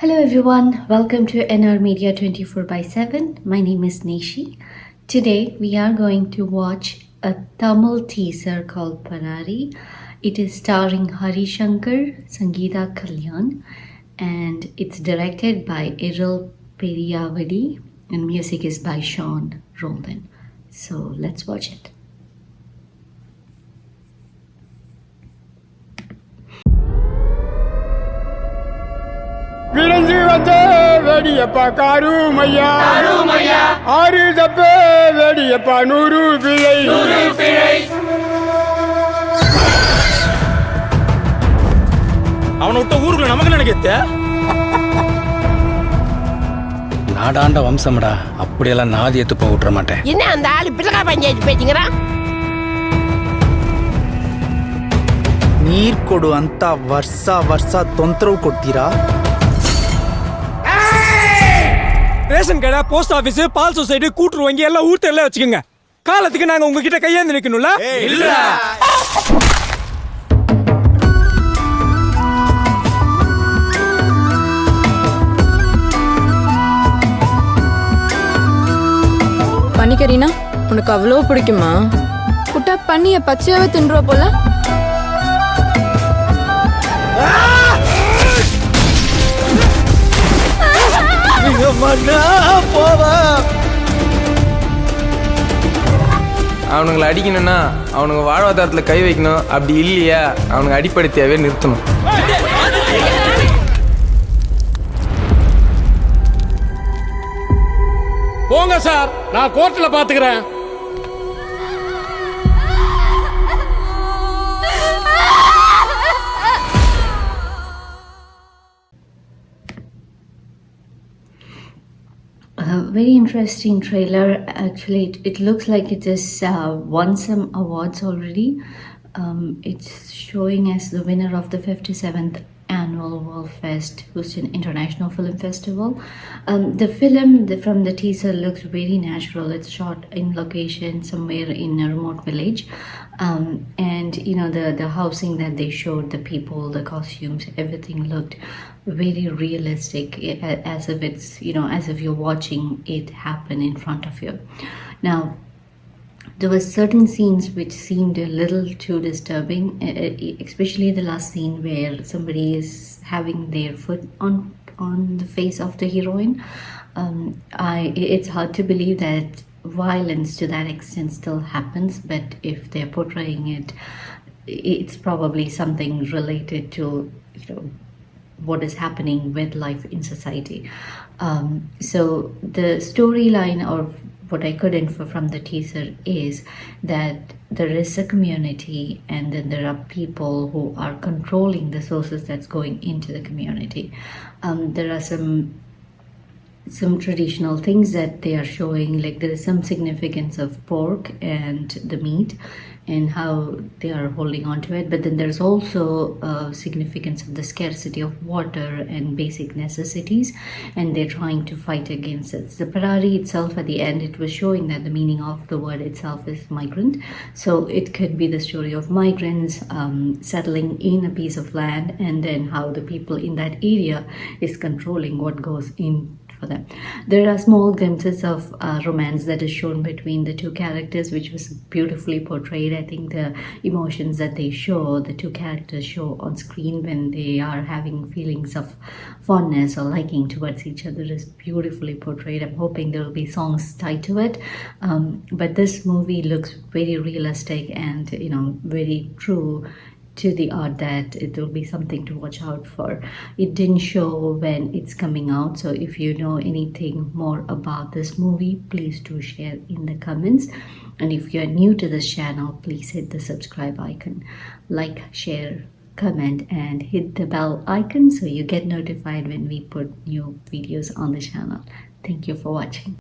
Hello everyone, welcome to NR Media 24 by 7. My name is Nishi. Today we are going to watch a Tamil teaser called Parari. It is starring Harisankar, Sangeetha Kalyan, and it's directed by Ezhil Periyavedi and music is by Sean Roldan. So let's watch it. விரைஞ்சு வந்த வெடியப்பா காருமையா ஆறு தப்பே வெடியப்பா 100 பிழை அவனை விட்ட ஊருக்குள்ள நமக்கு நினைக்கத்த நாடாண்ட வம்சம்டா, அப்படியெல்லாம் நாதி எத்து போக விட்டுற மாட்டேன். என்ன அந்த ஆளு பிள்ளை பஞ்சாயத்து பேசிக்கிறான்? ನೀರ್ ಕೊಡು ಅಂತ ವರ್ಷ ತೊಂದರೆ ಕೊಡ್ತೀರಾ? ரேஷன் கடை, போஸ்ட் ஆபீஸ், பால் சொசைட்டி, கூட்டுறவு வங்கி எல்லாம் ஊர்த்த எல்லாம் வச்சுக்கோங்க. காலத்துக்கு நாங்க உங்ககிட்ட கையேந்து நிக்கணும்ல. இல்ல பனிக்கறினா உனக்கு அவ்வளோ பிடிக்குமா? குட்டா பண்ணிய பச்சையாவே தின்றுவ போல. அவனுங்களை அடிக்கணும்னா அவனுங்க வாழ்வாதாரத்தில் கை வைக்கணும். அப்படி இல்லையா அவனுங்க அடிப்படையாவே நிறுத்தணும். போங்க சார், நான் கோர்ட்ல பாத்துக்கிறேன். Very interesting trailer. Actually, it looks like it has won some awards already. It's showing as the winner of the 57th annual World Fest, Houston International Film Festival. The film from the teaser looks very natural. It's shot in location somewhere in a remote village. And you know, the housing that they showed, the people, the costumes, everything looked very realistic, as if it's, you know, as if you're watching it happen in front of you. Now, there were certain scenes which seemed a little too disturbing, especially the last scene where somebody is having their foot on the face of the heroine. It's hard to believe that violence to that extent still happens, but if they're portraying it, it's probably something related to, you know, what is happening with life in society. So the storyline, or what I could infer from the teaser, is that there is a community and then there are people who are controlling the sources that's going into the community. There are some traditional things that they are showing, like there is some significance of pork and the meat and how they are holding on to it, but then there's also significance of the scarcity of water and basic necessities, and they're trying to fight against it. The Parari itself, at the end, it was showing that the meaning of the word itself is migrant, so it could be the story of migrants settling in a piece of land, and then how the people in that area is controlling what goes in for them. There are small glimpses of romance that is shown between the two characters, which was beautifully portrayed. I think the emotions that they show, the two characters show on screen when they are having feelings of fondness or liking towards each other, is beautifully portrayed. I'm hoping there will be songs tied to it, but this movie looks very realistic and, you know, very true to the art, that it will be something to watch out for. It didn't show when it's coming out, so if you know anything more about this movie, please do share in the comments. And if you're new to this channel, please hit the subscribe icon, like, share, comment, and hit the bell icon so you get notified when we put new videos on the channel. Thank you for watching.